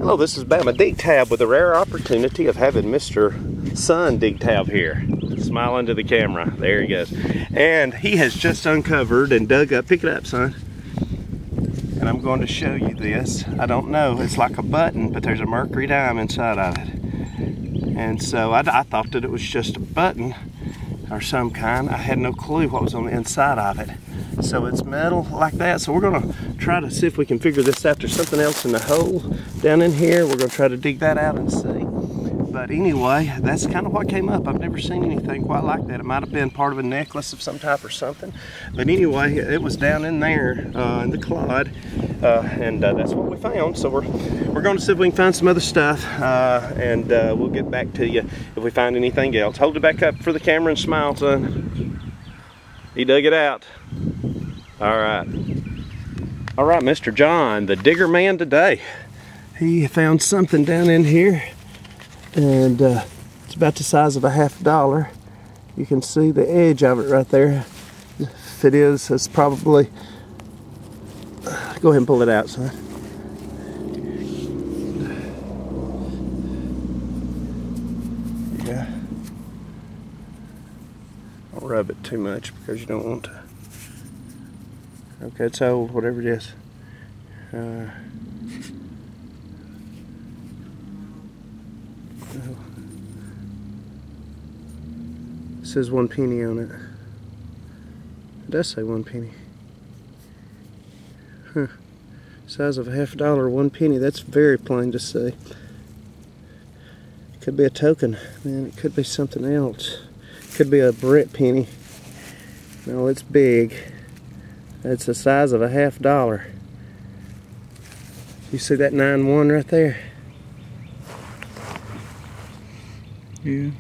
Hello, this is Bama Dig Tab with the rare opportunity of having Mr. Sun Dig Tab here. Smile into the camera. There he goes. And he has just uncovered and dug up. Pick it up, son. And I'm going to show you this. I don't know. It's like a button, but there's a mercury dime inside of it. And so I thought that it was just a button or some kind. I had no clue what was on the inside of it. So it's metal like that. So we're gonna try to see if we can figure this out. There's something else in the hole down in here. We're gonna try to dig that out and see. But anyway, that's kind of what came up. I've never seen anything quite like that. It might have been part of a necklace of some type or something. But anyway, it was down in there in the clod, and that's what we found. So we're going to see if we can find some other stuff, and we'll get back to you if we find anything else. Hold it back up for the camera and smile, son. He dug it out. All right, Mr. John, the digger man today. He found something down in here. And it's about the size of a $1/2. You can see the edge of it right there. If it is, it's probably, go ahead and pull it out, son. Yeah. Don't rub it too much because you don't want to. Okay, it's old, whatever it is. It says 1 penny on it. It does say 1 penny. Huh. Size of a $1/2, 1 penny. That's very plain to see. It could be a token. Man, it could be something else. It could be a Brett penny. No, it's big. It's the size of a $1/2. You see that 9-1 right there? Yeah.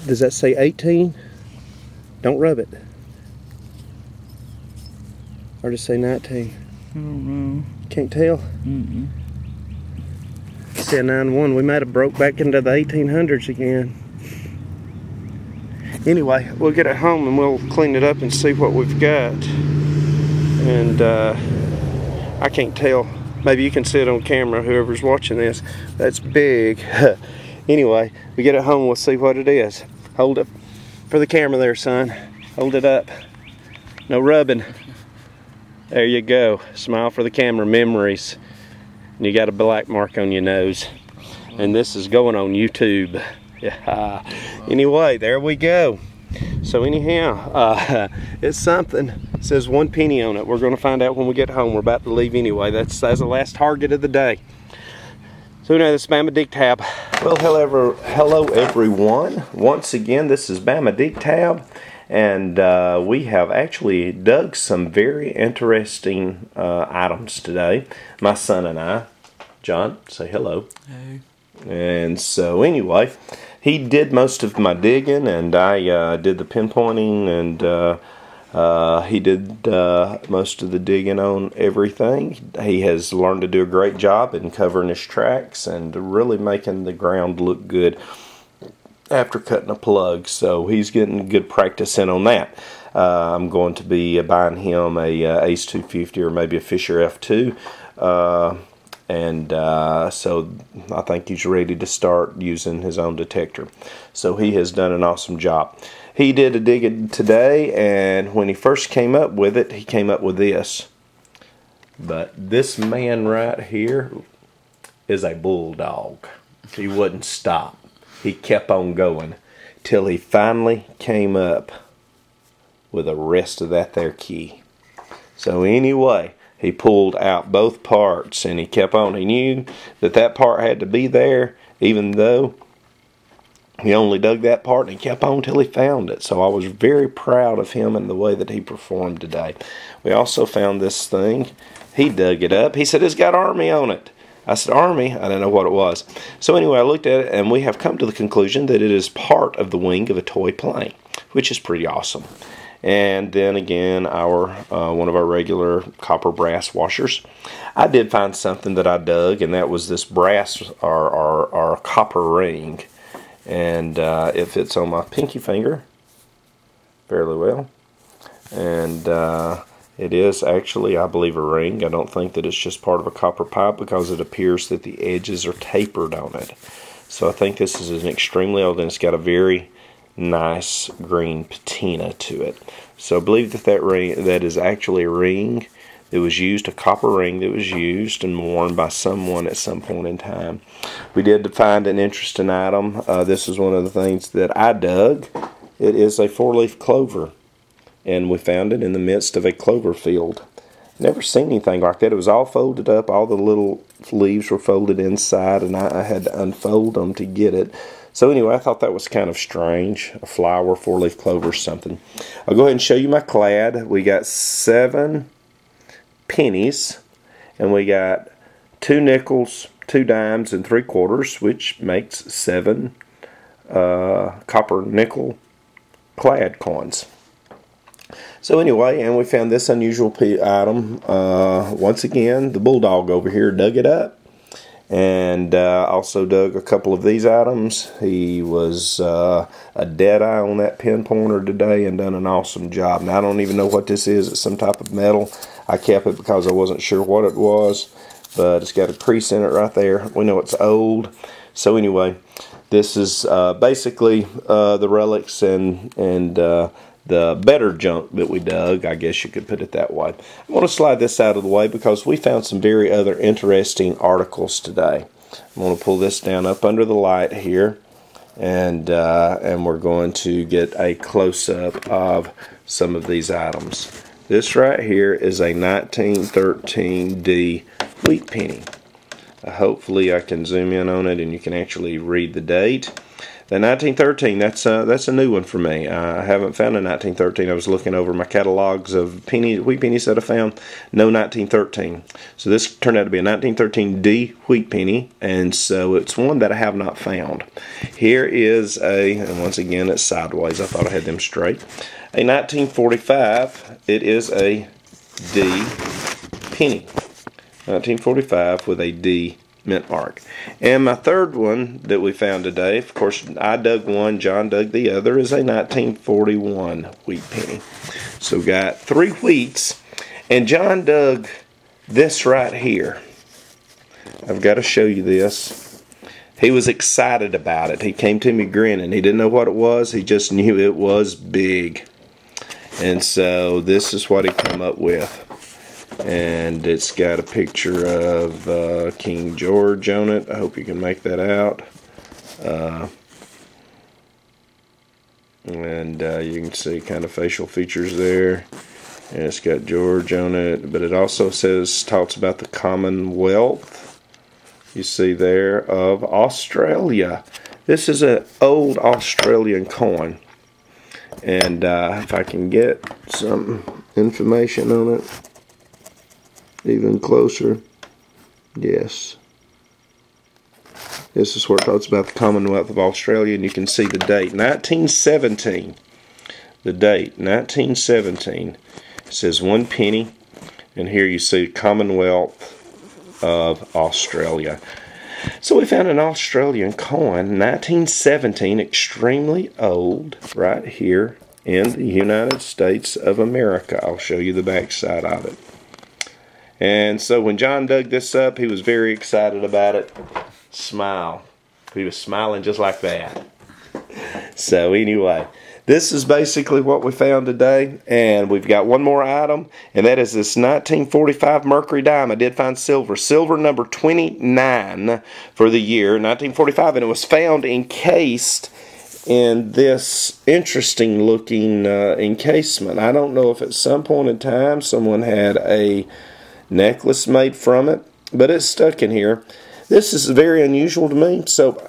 Does that say 18? Don't rub it. Or does it say 19? I don't know. Can't tell? Mm-mm. See a 9-1. We might have broke back into the 1800s again. Anyway, we'll get it home and we'll clean it up and see what we've got. And I can't tell. Maybe you can see it on camera, whoever's watching this. That's big. Anyway, we get it home, we'll see what it is. Hold it for the camera there, son. Hold it up. No rubbing. There you go. Smile for the camera. Memories. And you got a black mark on your nose. And this is going on YouTube. Yeah. Anyway, there we go. So anyhow, it's something. It says 1 penny on it. We're going to find out when we get home. We're about to leave anyway. That's the last target of the day. So now this is Bama Dig Tab. Well, hello everyone. Once again, this is Bama Dig Tab, and we have actually dug some very interesting items today. My son and I. John, say hello. Hey. And so anyway, he did most of my digging, and I did the pinpointing, and he did most of the digging on everything. He has learned to do a great job in covering his tracks and really making the ground look good after cutting a plug. So he's getting good practice in on that. I'm going to be buying him a Ace 250 or maybe a Fisher F2. So I think he's ready to start using his own detector. So he has done an awesome job. He did a dig today, and when he first came up with it, he came up with this. But this man right here is a bulldog. He wouldn't stop. He kept on going till he finally came up with the rest of that there key. So anyway, he pulled out both parts, and he kept on. He knew that that part had to be there, even though he only dug that part, and he kept on till he found it. So I was very proud of him and the way that he performed today. We also found this thing. He dug it up. He said, it's got Army on it. I said, Army? I didn't know what it was. So anyway, I looked at it, and we have come to the conclusion that it is part of the wing of a toy plane, which is pretty awesome. And then again, our one of our regular copper brass washers. I did find something that I dug, and that was this brass or copper ring. And it fits on my pinky finger fairly well. And It is actually, I believe, a ring. I don't think that it's just part of a copper pipe because it appears that the edges are tapered on it. So I think this is an extremely old, and it's got a very nice green patina to it. So I believe that that is actually a ring that was used, a copper ring that was used and worn by someone at some point in time. We did find an interesting item. This is one of the things that I dug. It is a 4-leaf clover, and we found it in the midst of a clover field. Never seen anything like that. It was all folded up. All the little leaves were folded inside, and I had to unfold them to get it. So anyway, I thought that was kind of strange. A flower, 4-leaf clover, something. I'll go ahead and show you my clad. We got 7 pennies, and we got 2 nickels, 2 dimes, and 3 quarters, which makes 7 copper nickel clad coins. So anyway, and we found this unusual item. Once again, the bulldog over here dug it up, and also dug a couple of these items. He was a dead eye on that pinpointer today and done an awesome job. Now I don't even know what this is. It's some type of metal. I kept it because I wasn't sure what it was, but it's got a crease in it right there. We know it's old. So anyway, this is basically the relics and the better junk that we dug, I guess you could put it that way. I'm going to slide this out of the way because we found some very other interesting articles today. I'm going to pull this down up under the light here, and we're going to get a close-up of some of these items. This right here is a 1913D wheat penny. Hopefully I can zoom in on it and you can actually read the date. The 1913, that's a new one for me. I haven't found a 1913. I was looking over my catalogs of wheat pennies that I found. No 1913. So this turned out to be a 1913D wheat penny, and so it's one that I have not found. Here is and once again it's sideways. I thought I had them straight. A 1945. It is a D penny. 1945 with a D mint mark. And my third one that we found today, of course I dug one, John dug the other, is a 1941 wheat penny. So we got 3 wheats, and John dug this right here. I've got to show you this. He was excited about it. He came to me grinning. He didn't know what it was. He just knew it was big. And so this is what he came up with. And it's got a picture of King George on it. I hope you can make that out. And you can see kind of facial features there. And it's got George on it. But it also talks about the Commonwealth, you see there, of Australia. This is an old Australian coin. And if I can get some information on it, even closer. Yes. This is where it talks about the Commonwealth of Australia, and you can see the date, 1917. The date, 1917. It says 1 penny, and here you see Commonwealth of Australia. So we found an Australian coin, 1917, extremely old, right here in the United States of America. I'll show you the back side of it. And so when John dug this up, he was very excited about it. Smile. He was smiling just like that. So anyway, this is basically what we found today. And we've got one more item, and that is this 1945 Mercury dime. I did find silver. Silver number 29 for the year, 1945. And it was found encased in this interesting looking encasement. I don't know if at some point in time someone had a necklace made from it, but it's stuck in here. This is very unusual to me, so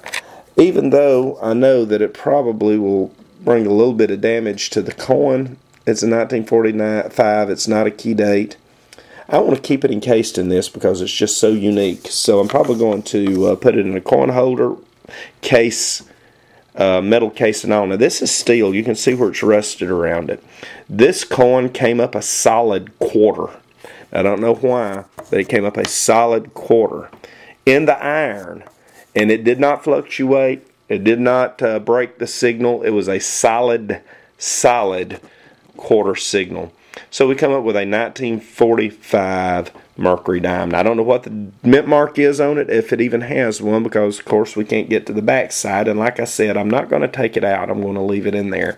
even though I know that it probably will bring a little bit of damage to the coin, it's a 1945, it's not a key date, I want to keep it encased in this because it's just so unique. So I'm probably going to put it in a coin holder case, metal case and all. Now this is steel. You can see where it's rusted around it. This coin came up a solid quarter. I don't know why, but it came up a solid quarter in the iron, and it did not fluctuate. It did not break the signal. It was a solid quarter signal. So we come up with a 1945 Mercury diamond. I don't know what the mint mark is on it, if it even has one, because of course we can't get to the back side. And like I said, I'm not going to take it out. I'm going to leave it in there.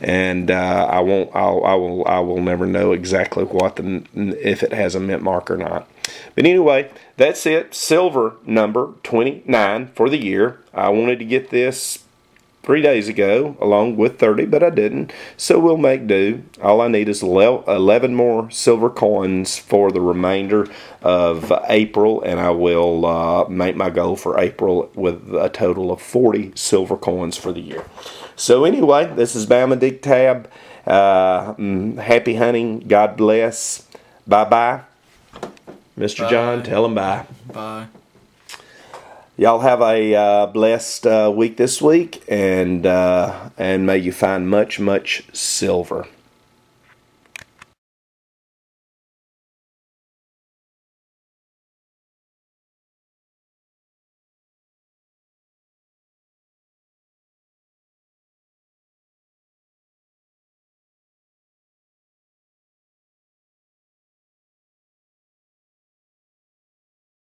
And I will never know exactly what if it has a mint mark or not. But anyway, that's it. Silver number 29 for the year. I wanted to get this 3 days ago along with 30, but I didn't, so we'll make do. All I need is 11 more silver coins for the remainder of April, and I will make my goal for April with a total of 40 silver coins for the year. So anyway, this is Bama Dig Tab. Happy hunting. God bless. Bye-bye. Mr. John, tell them bye. Bye. Y'all have a blessed week this week, and may you find much, much silver.